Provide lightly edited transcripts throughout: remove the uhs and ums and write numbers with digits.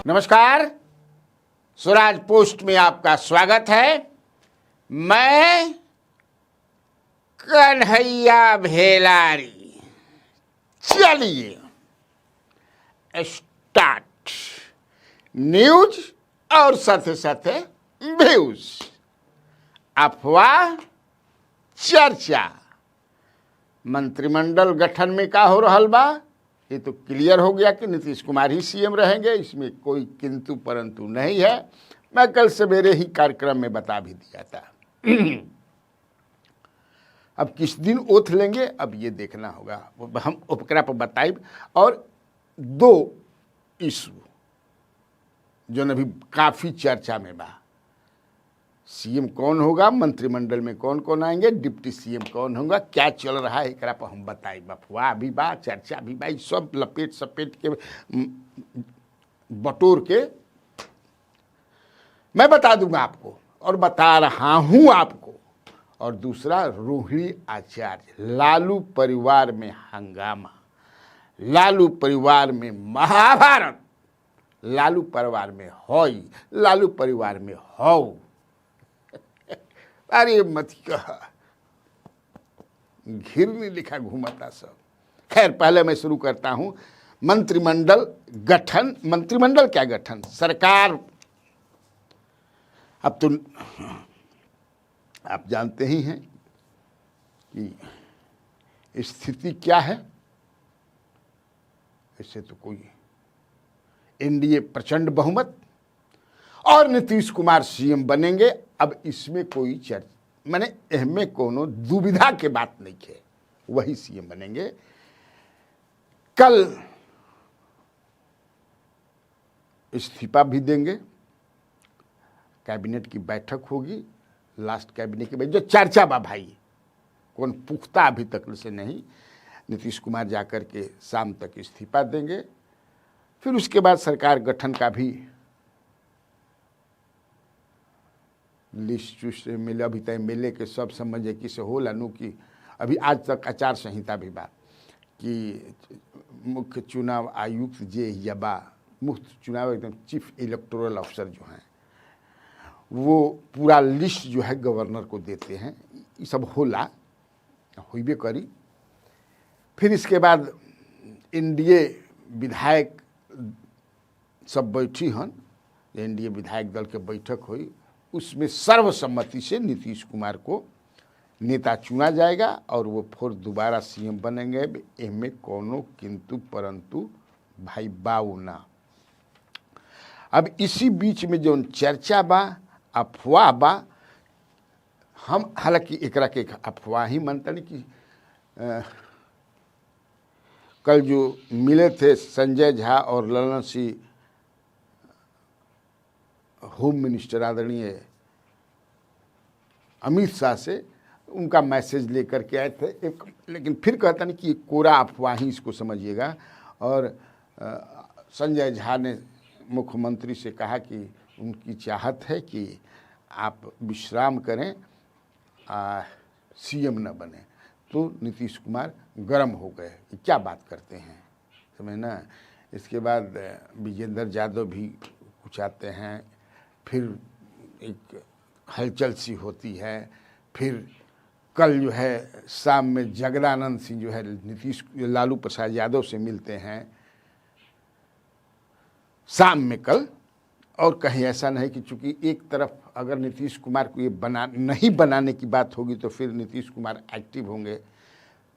नमस्कार, स्वराज पोस्ट में आपका स्वागत है। मैं कन्हैया भेलारी। चलिए स्टार्ट। न्यूज और साथ साथ व्यूज, अफवाह, चर्चा। मंत्रिमंडल गठन में का हो रहल बा, ये तो क्लियर हो गया कि नीतीश कुमार ही सीएम रहेंगे, इसमें कोई किंतु परंतु नहीं है। मैं कल सवेरे ही कार्यक्रम में बता भी दिया था। अब किस दिन ओथ लेंगे, अब ये देखना होगा, हम उपकरा पर बताइए। और दो इशू जो अभी काफ़ी चर्चा में बा, सीएम कौन होगा, मंत्रिमंडल में कौन कौन आएंगे, डिप्टी सीएम कौन होगा, क्या चल रहा है, एकरा पर हम बताई। अफवाह भी बा, चर्चा भी बा, सब लपेट सपेट के बटोर के मैं बता दूंगा आपको, और बता रहा हूं आपको। और दूसरा, रोहिणी आचार्य, लालू परिवार में हंगामा, लालू परिवार में महाभारत, लालू परिवार में होई, लालू परिवार में हो। अरे मत कहा, घिरनी लिखा घूमता सब। खैर, पहले मैं शुरू करता हूं मंत्रिमंडल गठन। मंत्रिमंडल क्या गठन, सरकार। अब तो आप जानते ही हैं कि स्थिति क्या है। इससे तो कोई एनडीए प्रचंड बहुमत और नीतीश कुमार सीएम बनेंगे। अब इसमें कोई चर्चा, माने इसमें कोनो दुविधा के बात नहीं है, वही सीएम बनेंगे। कल इस्तीफा भी देंगे, कैबिनेट की बैठक होगी, लास्ट कैबिनेट की बैठक जो चर्चा बा भाई, कौन पुख्ता अभी तक से नहीं। नीतीश कुमार जाकर के शाम तक इस्तीफा देंगे, फिर उसके बाद सरकार गठन का भी लिस्ट चुस्ट मिले। अभी तक मिले के सब समझे कि से होला नु कि अभी आज तक आचार संहिता भी बा कि मुख्य चुनाव आयुक्त जे यबा, मुख्य चुनाव एकदम चीफ इलेक्टोरल ऑफिसर जो हैं, वो पूरा लिस्ट जो है गवर्नर को देते हैं। ये सब होला, होइबे करी। फिर इसके बाद एनडीए विधायक सब बैठी हन, एनडीए विधायक दल के बैठक हुई, उसमें सर्वसम्मति से नीतीश कुमार को नेता चुना जाएगा और वो फिर दोबारा सीएम बनेंगे। इनमें कोनो किंतु परंतु भाई बाऊ ना। अब इसी बीच में जो चर्चा बा, अफवाह बा, हम हालांकि एकरा के अफवाह ही मानता नहीं कि कल जो मिले थे संजय झा और ललन सिंह, होम मिनिस्टर आदरणीय अमित शाह से, उनका मैसेज लेकर के आए थे एक, लेकिन फिर कहता नहीं कि कोरा अफवाह ही इसको समझिएगा। और संजय झा ने मुख्यमंत्री से कहा कि उनकी चाहत है कि आप विश्राम करें, सीएम न बने। तो नीतीश कुमार गर्म हो गए कि क्या बात करते हैं, समझना। इसके बाद विजेंद्र यादव भी कुछ आते हैं, फिर एक हलचल सी होती है। फिर कल जो है शाम में जगदानंद सिंह जो है लालू प्रसाद यादव से मिलते हैं शाम में कल। और कहीं ऐसा नहीं कि चूंकि एक तरफ अगर नीतीश कुमार को ये नहीं बनाने की बात होगी तो फिर नीतीश कुमार एक्टिव होंगे।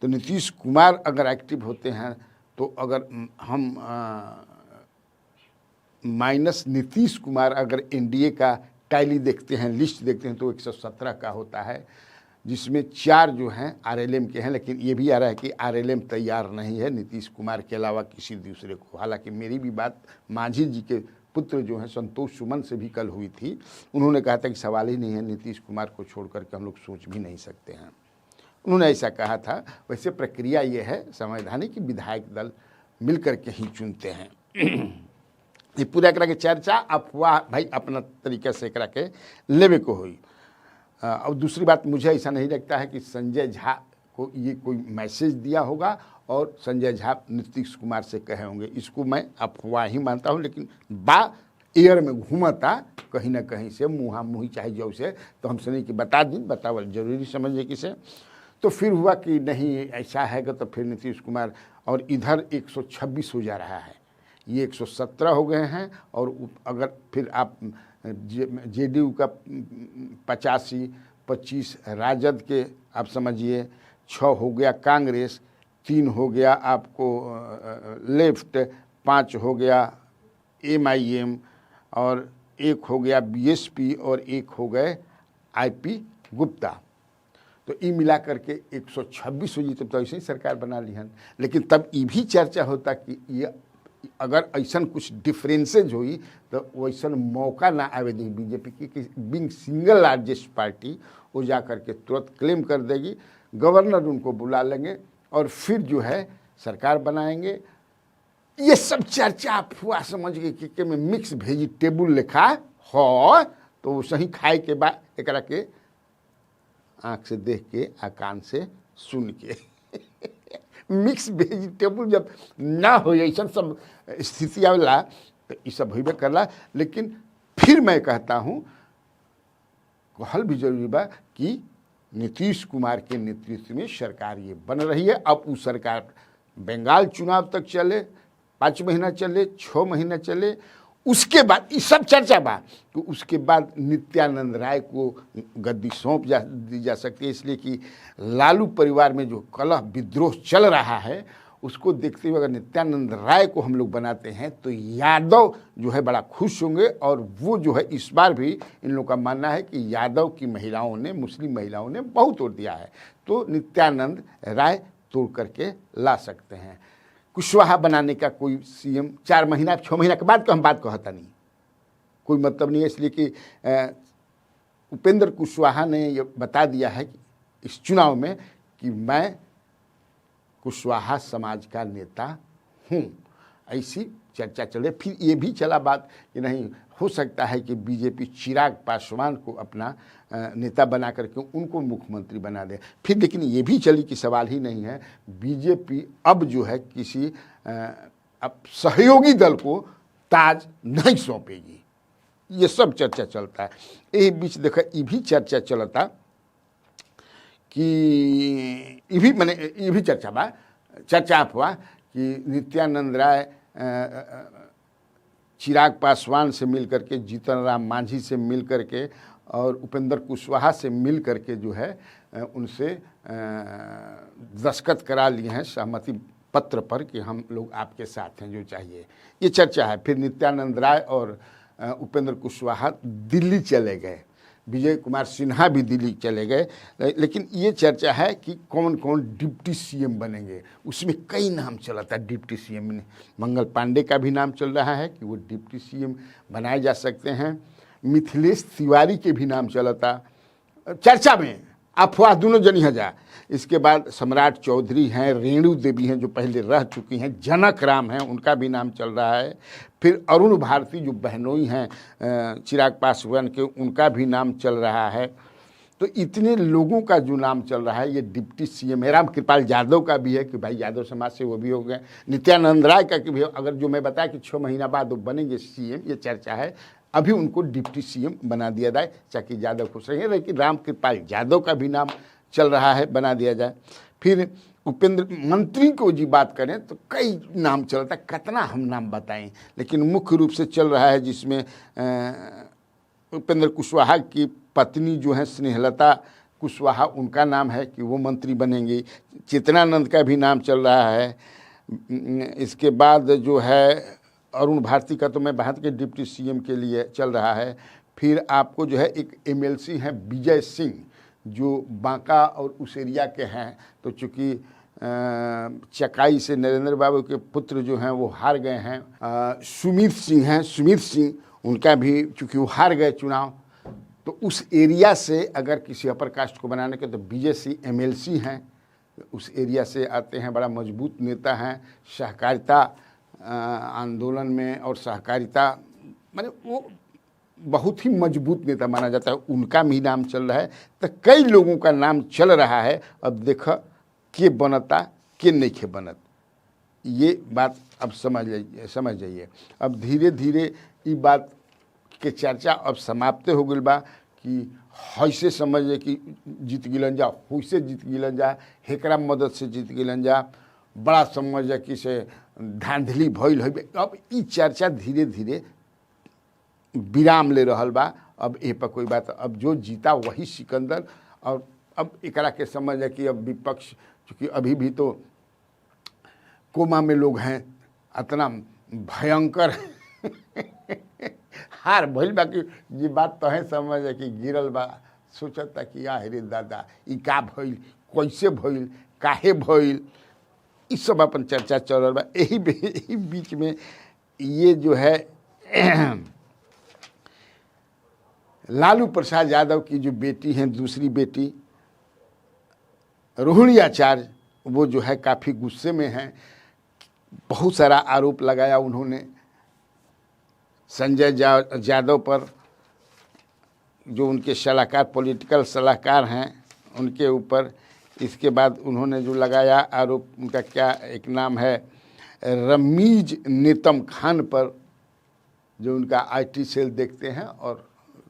तो नीतीश कुमार अगर एक्टिव होते हैं तो अगर हम माइनस नीतीश कुमार अगर एनडीए का टैली देखते हैं, लिस्ट देखते हैं, तो 117 का होता है, जिसमें 4 जो हैं आरएलएम के हैं। लेकिन ये भी आ रहा है कि आरएलएम तैयार नहीं है नीतीश कुमार के अलावा किसी दूसरे को। हालांकि मेरी भी बात मांझी जी के पुत्र जो हैं संतोष सुमन से भी कल हुई थी, उन्होंने कहा था कि सवाल ही नहीं है, नीतीश कुमार को छोड़ करके हम लोग सोच भी नहीं सकते हैं, उन्होंने ऐसा कहा था। वैसे प्रक्रिया ये है संवैधानिक कि विधायक दल मिल करके ही चुनते हैं। ये पूरा करा के चर्चा अफवाह भाई अपना तरीके से करा के लेवे को हुई। और दूसरी बात, मुझे ऐसा नहीं लगता है कि संजय झा को ये कोई मैसेज दिया होगा और संजय झा नीतीश कुमार से कहे होंगे। इसको मैं अफवाह ही मानता हूँ, लेकिन एयर में घूमता कहीं ना कहीं से मुँहा मुँही चाहे जो से, तो हम सनी कि बता दी, बतावल जरूरी समझे किसे। तो फिर हुआ कि नहीं ऐसा है तो फिर नीतीश कुमार, और इधर 126 हो जा रहा है, ये 117 हो गए हैं। और अगर फिर आप जेडीयू का 85, 25 राजद के आप समझिए, 6 हो गया कांग्रेस, 3 हो गया आपको लेफ्ट, 5 हो गया MIM, और 1 हो गया BSP, और 1 हो गए IP गुप्ता। तो ये मिला करके 126 हो जी, तब तो ऐसे ही सरकार बना ली हन। लेकिन तब ये भी चर्चा होता कि ये अगर ऐसा कुछ डिफरेंसेज हुई तो वैसा मौका ना आवे दी बीजेपी की कि बिंग सिंगल लार्जेस्ट पार्टी वो जा करके तुरंत क्लेम कर देगी, गवर्नर उनको बुला लेंगे और फिर जो है सरकार बनाएंगे। ये सब चर्चा अफवाह समझ गए कि में मिक्स वेजिटेबल लिखा हो, तो सही खाए के बाद एकरा के आँख से देख के आ कान से सुन के मिक्स वेजिटेबल जब ना हो ऐसा सब स्थिति आवेला तो ये सब होबे करला। लेकिन फिर मैं कहता हूँ कहल भी जरूरी बा कि नीतीश कुमार के नेतृत्व में सरकार ये बन रही है। अब वो सरकार बंगाल चुनाव तक चले, 5 महीना चले, 6 महीना चले, उसके बाद ये सब चर्चा बा तो उसके बाद नित्यानंद राय को गद्दी सौंप दी जा सकती है। इसलिए कि लालू परिवार में जो कलह विद्रोह चल रहा है उसको देखते हुए अगर नित्यानंद राय को हम लोग बनाते हैं तो यादव जो है बड़ा खुश होंगे। और वो जो है इस बार भी इन लोगों का मानना है कि यादव की महिलाओं ने, मुस्लिम महिलाओं ने बहुत तोड़ दिया है, तो नित्यानंद राय तोड़ करके ला सकते हैं। कुशवाहा बनाने का कोई CM 4 महीना 6 महीना के बाद तो हम बात कहता नहीं, कोई मतलब नहीं है। इसलिए कि उपेंद्र कुशवाहा ने ये बता दिया है कि इस चुनाव में कि मैं कुशवाहा समाज का नेता हूँ, ऐसी चर्चा चले। फिर ये भी चला बात कि नहीं हो सकता है कि बीजेपी चिराग पासवान को अपना नेता बना करके उनको मुख्यमंत्री बना दे। फिर लेकिन ये भी चली कि सवाल ही नहीं है, बीजेपी अब जो है किसी अब सहयोगी दल को ताज नहीं सौंपेगी, ये सब चर्चा चलता है। यही बीच देखा ये भी चर्चा चलता कि ये भी चर्चा बा, चर्चा अफवाह कि नित्यानंद राय चिराग पासवान से मिल करके, जीतन राम मांझी से मिल करके और उपेंद्र कुशवाहा से मिल करके जो है उनसे दस्तखत करा लिए हैं सहमति पत्र पर कि हम लोग आपके साथ हैं, जो चाहिए, ये चर्चा है। फिर नित्यानंद राय और उपेंद्र कुशवाहा दिल्ली चले गए, विजय कुमार सिन्हा भी दिल्ली चले गए। लेकिन ये चर्चा है कि कौन कौन डिप्टी CM बनेंगे, उसमें कई नाम चला था डिप्टी CM में। मंगल पांडे का भी नाम चल रहा है कि वो डिप्टी CM बनाए जा सकते हैं। मिथिलेश तिवारी के भी नाम चला था चर्चा में, अफवाह दोनों जनी हजार। इसके बाद सम्राट चौधरी हैं, रेणु देवी हैं जो पहले रह चुकी हैं, जनक राम हैं उनका भी नाम चल रहा है। फिर अरुण भारती जो बहनोई हैं चिराग पासवान के, उनका भी नाम चल रहा है। तो इतने लोगों का जो नाम चल रहा है, ये डिप्टी CM है। रामकृपाल यादव का भी है कि भाई यादव समाज से वो भी हो गए। नित्यानंद राय का भी, अगर जो मैं बताया कि 6 महीना बाद वो बनेंगे CM, ये चर्चा है। अभी उनको डिप्टी CM बना दिया जाए ताकि यादव खुश रहेंगे। लेकिन रामकृपाल यादव का भी नाम चल रहा है, बना दिया जाए। फिर उपेंद्र मंत्री को जी बात करें तो कई नाम चलता, कितना हम नाम बताएं, लेकिन मुख्य रूप से चल रहा है जिसमें उपेंद्र कुशवाहा की पत्नी जो है स्नेहलता कुशवाहा, उनका नाम है कि वो मंत्री बनेंगी। चेतनानंद का भी नाम चल रहा है। इसके बाद जो है अरुण भारती का तो मैं बात के डिप्टी CM के लिए चल रहा है। फिर आपको जो है एक MLC हैं विजय सिंह जो बांका और उस एरिया के हैं, तो चूँकि चकाई से नरेंद्र बाबू के पुत्र जो हैं वो हार गए हैं। सुमित सिंह हैं, सुमित सिंह, उनका भी चूँकि वो हार गए चुनाव, तो उस एरिया से अगर किसी अपर कास्ट को बनाने के तो विजय सिंह MLC हैं, उस एरिया से आते हैं, बड़ा मजबूत नेता हैं, सहकारिता आंदोलन में और सहकारिता माने वो बहुत ही मजबूत नेता माना जाता है, उनका भी नाम चल रहा है। तो कई लोगों का नाम चल रहा है। अब देखो के बनता के नहीं के बनत, ये बात अब समझ जाइए। अब धीरे धीरे ये बात के चर्चा अब समाप्त हो गई बा कि हैसे समझे कि जीत गिलन जा, हुसे जीत गिलन जा, हेकरा मदद से जीत गिलन जा, बड़ा समझ कि से धांधली भइल है। अब ई चर्चा धीरे धीरे विराम ले रहल बा। अब ए पर कोई बात, अब जो जीता वही सिकंदर। और अब एकरा के समझ है कि अब विपक्ष, चूँकि अभी भी तो कोमा में लोग हैं, इतना भयंकर हार भइल बा कि ये बात तो है समझ है कि गिरल बा, सोचता कि या रे दादा ई का भइल, कैसे भइल, काहे भइल, ई सब अपन चर्चा चल रहा बा। यही बीच में ये जो है लालू प्रसाद यादव की जो बेटी हैं, दूसरी बेटी रोहिणी आचार्य, वो जो है काफ़ी गुस्से में हैं। बहुत सारा आरोप लगाया उन्होंने संजय यादव पर, जो उनके सलाहकार, पॉलिटिकल सलाहकार हैं, उनके ऊपर। इसके बाद उन्होंने जो लगाया आरोप, उनका क्या एक नाम है, रमीज नेतम खान पर, जो उनका आईटी सेल देखते हैं और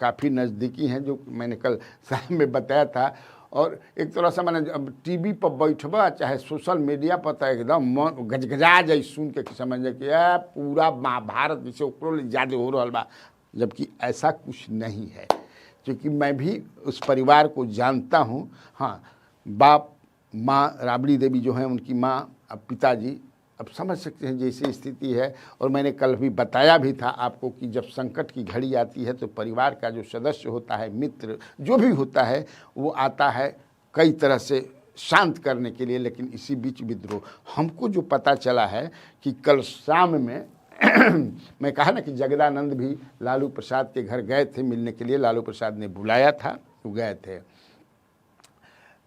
काफ़ी नज़दीकी हैं, जो मैंने कल शाम में बताया था। और एक तरह से मैंने अब टीवी पर बैठबा चाहे सोशल मीडिया पर, तो एकदम मन गजगजा जाए सुन के कि समझे कि पूरा महाभारत जैसे ओकरो ज़्यादा हो रहा बा, जबकि ऐसा कुछ नहीं है। क्योंकि मैं भी उस परिवार को जानता हूँ। हाँ, बाप माँ राबड़ी देवी जो हैं, उनकी माँ, अब पिताजी, अब समझ सकते हैं जैसी स्थिति है। और मैंने कल भी बताया भी था आपको कि जब संकट की घड़ी आती है तो परिवार का जो सदस्य होता है, मित्र जो भी होता है, वो आता है कई तरह से शांत करने के लिए। लेकिन इसी बीच विद्रोह, हमको जो पता चला है कि कल शाम में मैं कहा ना कि जगदानंद भी लालू प्रसाद के घर गए थे मिलने के लिए, लालू प्रसाद ने बुलाया था, वो गए थे।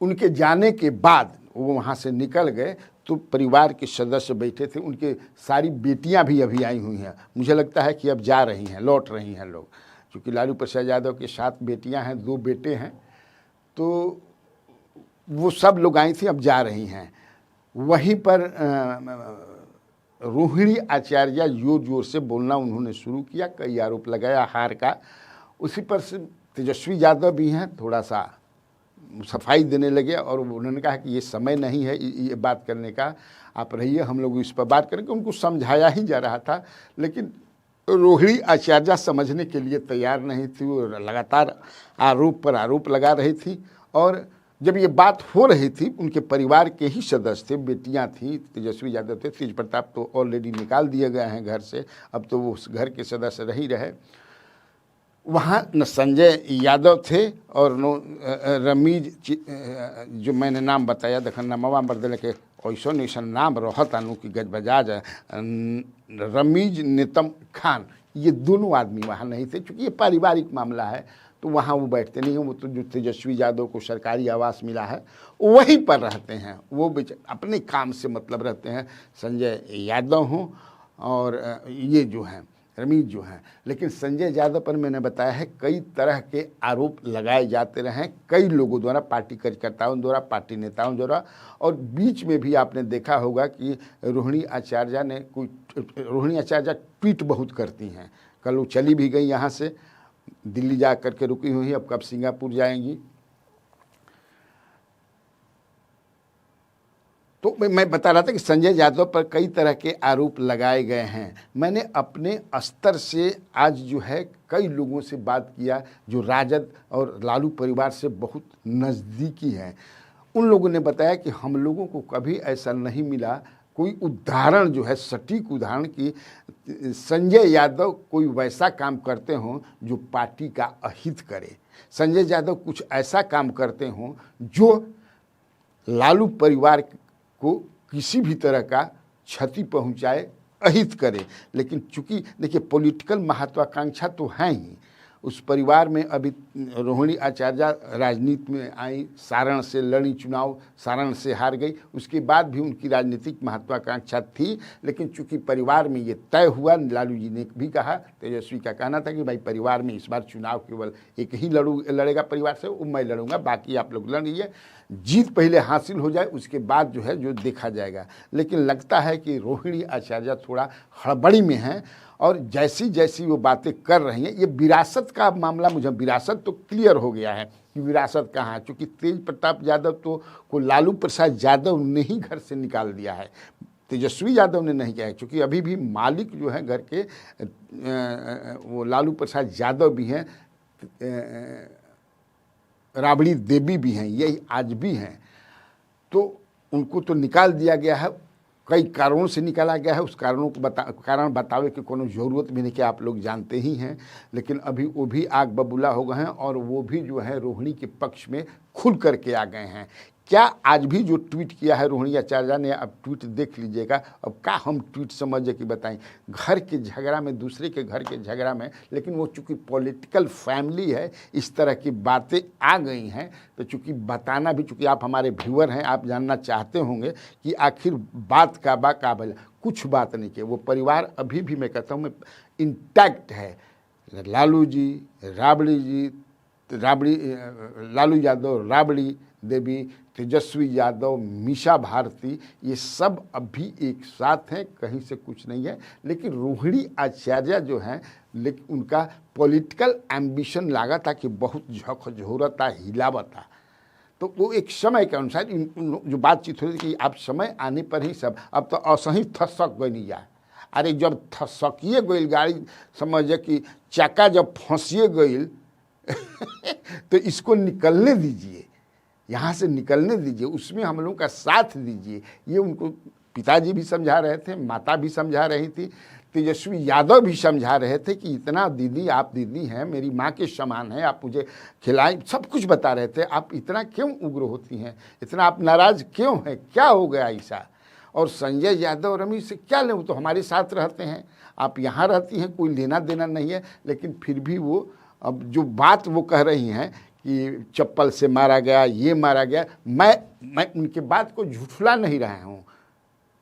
उनके जाने के बाद वो वहाँ से निकल गए तो परिवार के सदस्य बैठे थे, उनके सारी बेटियां भी अभी आई हुई हैं। मुझे लगता है कि अब जा रही हैं, लौट रही हैं लोग, क्योंकि लालू प्रसाद यादव के 7 बेटियां हैं, 2 बेटे हैं, तो वो सब लोग आई थी, अब जा रही हैं। वहीं पर रोहिणी आचार्य जोर जोर से बोलना उन्होंने शुरू किया, कई आरोप लगाया हार का। उसी पर से तेजस्वी यादव भी हैं, थोड़ा सा सफाई देने लगे और उन्होंने कहा कि ये समय नहीं है ये बात करने का, आप रहिए, हम लोग इस पर बात करेंगे। उनको समझाया ही जा रहा था, लेकिन रोहिणी आचार्य समझने के लिए तैयार नहीं थी। वो लगातार आरोप पर आरोप लगा रही थी। और जब ये बात हो रही थी, उनके परिवार के ही सदस्य थे, बेटियां थी, तेजस्वी यादव थे, तेज प्रताप तो ऑलरेडी निकाल दिए गए हैं घर से, अब तो वो उस घर के सदस्य रह ही रहे। वहाँ न संजय यादव थे और नो रमीज, जो मैंने नाम बताया, देखन नमवा बरदल के ऐसा ऐसा नाम रहता नु कि गजबजाज, रमीज नेतम खान, ये दोनों आदमी वहाँ नहीं थे। चूँकि ये पारिवारिक मामला है तो वहाँ वो बैठते नहीं हैं। वो तो जो तेजस्वी यादव को सरकारी आवास मिला है वहीं पर रहते हैं, वो अपने काम से मतलब रहते हैं। संजय यादव हों और ये जो हैं रमीज जो हैं। लेकिन संजय यादव पर मैंने बताया है कई तरह के आरोप लगाए जाते रहे कई लोगों द्वारा, पार्टी कार्यकर्ताओं द्वारा, पार्टी नेताओं द्वारा। और बीच में भी आपने देखा होगा कि रोहिणी आचार्य ट्वीट बहुत करती हैं। कल वो चली भी गई यहाँ से, दिल्ली जा कर के रुकी हुई, अब कब सिंगापुर जाएंगी। तो मैं बता रहा था कि संजय यादव पर कई तरह के आरोप लगाए गए हैं। मैंने अपने स्तर से आज जो है कई लोगों से बात किया जो राजद और लालू परिवार से बहुत नज़दीकी हैं। उन लोगों ने बताया कि हम लोगों को कभी ऐसा नहीं मिला कोई उदाहरण जो है, सटीक उदाहरण कि संजय यादव कोई वैसा काम करते हों जो पार्टी का अहित करे, संजय यादव कुछ ऐसा काम करते हों जो लालू परिवार को किसी भी तरह का क्षति पहुंचाए, अहित करे। लेकिन चूंकि देखिए पॉलिटिकल महत्वाकांक्षा तो है ही उस परिवार में। अभी रोहिणी आचार्य राजनीति में आई, सारण से लड़ी चुनाव, सारण से हार गई, उसके बाद भी उनकी राजनीतिक महत्वाकांक्षा थी। लेकिन चूंकि परिवार में ये तय हुआ, लालू जी ने भी कहा, तेजस्वी का कहना था कि भाई परिवार में इस बार चुनाव केवल एक ही लड़ेगा परिवार से, वो मैं लड़ूंगा, बाकी आप लोग लड़िए। जीत पहले हासिल हो जाए, उसके बाद जो है जो देखा जाएगा। लेकिन लगता है कि रोहिणी आचार्य थोड़ा हड़बड़ी में हैं और जैसी जैसी वो बातें कर रही हैं, ये विरासत का मामला, मुझे विरासत तो क्लियर हो गया है कि विरासत कहाँ है, क्योंकि तेज प्रताप यादव तो को लालू प्रसाद यादव ने ही घर से निकाल दिया है, तेजस्वी यादव ने नहीं किया है। क्योंकि अभी भी मालिक जो है घर के वो लालू प्रसाद यादव भी हैं, राबड़ी देवी भी हैं, यही आज भी हैं। तो उनको तो निकाल दिया गया है, कई कारणों से निकाला गया है। उस कारणों को कारण बतावे की कोनो ज़रूरत भी नहीं कि आप लोग जानते ही हैं। लेकिन अभी वो भी आग बबूला हो गए हैं और वो भी जो है रोहिणी के पक्ष में खुल करके आ गए हैं। क्या आज भी जो ट्वीट किया है रोहिणी आचार्य ने, अब ट्वीट देख लीजिएगा। अब क्या हम ट्वीट समझे कि बताएं, घर के झगड़ा में, दूसरे के घर के झगड़ा में, लेकिन वो चूँकि पॉलिटिकल फैमिली है, इस तरह की बातें आ गई हैं। तो चूँकि बताना भी, चूँकि आप हमारे व्यूअर हैं, आप जानना चाहते होंगे कि आखिर बात का काबिल, कुछ बात नहीं कि वो परिवार अभी भी, मैं कहता हूँ, इंटैक्ट है। लालू जी, राबड़ी जी, लालू यादव, राबड़ी देवी, तेजस्वी यादव, मीशा भारती, ये सब अभी एक साथ हैं, कहीं से कुछ नहीं है। लेकिन रोहिणी आचार्य जो हैं, लेकिन उनका पॉलिटिकल एम्बिशन लगा था कि बहुत झकझोरता, हिलावता। तो वो एक समय के अनुसार जो बातचीत हुई कि आप समय आने पर ही सब, अब तो असही थसक गई नहीं जाए। अरे जब थसकिए गई गाड़ी, समझे कि चक्का जब फंसिए गई तो इसको निकलने दीजिए, यहाँ से निकलने दीजिए, उसमें हम लोगों का साथ दीजिए। ये उनको पिताजी भी समझा रहे थे, माता भी समझा रही थी, तेजस्वी यादव भी समझा रहे थे कि इतना दीदी, आप दीदी हैं, मेरी माँ के समान हैं, आप मुझे खिलाएं, सब कुछ बता रहे थे। आप इतना क्यों उग्र होती हैं, इतना आप नाराज़ क्यों हैं, क्या हो गया ऐसा? और संजय यादव और रमेश से क्या लें, वो तो हमारे साथ रहते हैं, आप यहाँ रहती हैं, कोई लेना देना नहीं है। लेकिन फिर भी वो अब जो बात वो कह रही हैं कि चप्पल से मारा गया, ये मारा गया, मैं उनके बात को झुठला नहीं रहा हूँ,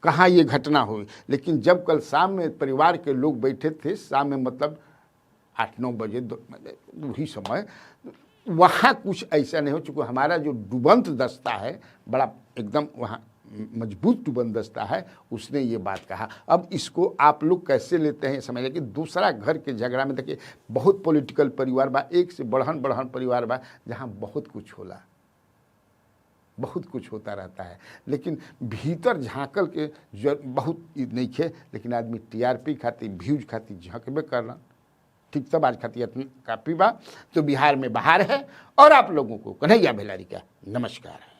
कहाँ ये घटना हुई। लेकिन जब कल शाम में परिवार के लोग बैठे थे, शाम में मतलब 8-9 बजे, वही समय, वहाँ कुछ ऐसा नहीं हो। चूँकि हमारा जो डुबंत दस्ता है, बड़ा एकदम वहाँ मजबूत डुबंत दस्ता है, उसने ये बात कहा। अब इसको आप लोग कैसे लेते हैं समझ कि दूसरा घर के झगड़ा में, देखिए बहुत पॉलिटिकल परिवार बा, एक से बढ़न परिवार बा, जहाँ बहुत कुछ होला, बहुत कुछ होता रहता है। लेकिन भीतर झाँकल के बहुत नहीं थे। लेकिन आदमी टीआरपी खातिर, व्यूज खातिर झंकबे करना, ठीक तब आज खातिर काफ़ी बा। तो बिहार में बाहर है। और आप लोगों को कन्हैया भेलारी का नमस्कार है।